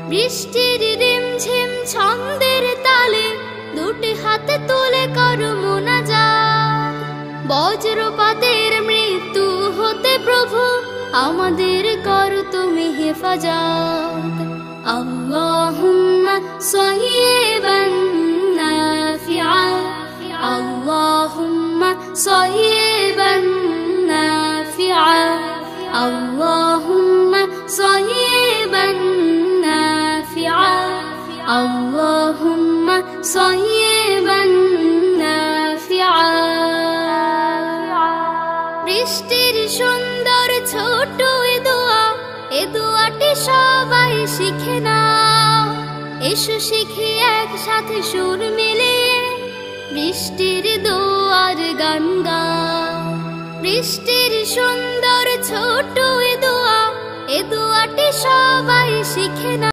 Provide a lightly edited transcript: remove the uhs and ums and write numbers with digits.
বৃষ্টির রিমঝিম ছন্দের তালে দুটি হাতে তুলে করো মোনাজাত। বজ্রপাতের মৃত্যু হতে প্রভু আমাদের করো তুমি হেফাজত। আল্লাহুম্মা সাইয়্যিবান নাফিআ, আল্লাহুম্মা সাইয়্যিবান নাফিআ, আল্লাহুম্মা সাইয়্যিবান নাফিআ, আল্লাহুম্মা সাইয়্যিবান নাফিআ। বৃষ্টির সুন্দর ছোট এ দোয়াটি সবাই শিখে নাও। এসো শিখি একসাথে সুর মিলিয়ে বৃষ্টির দোয়ার গান গাও। বৃষ্টির সুন্দর ছোট এ দোয়াটি সবাই শিখে নাও।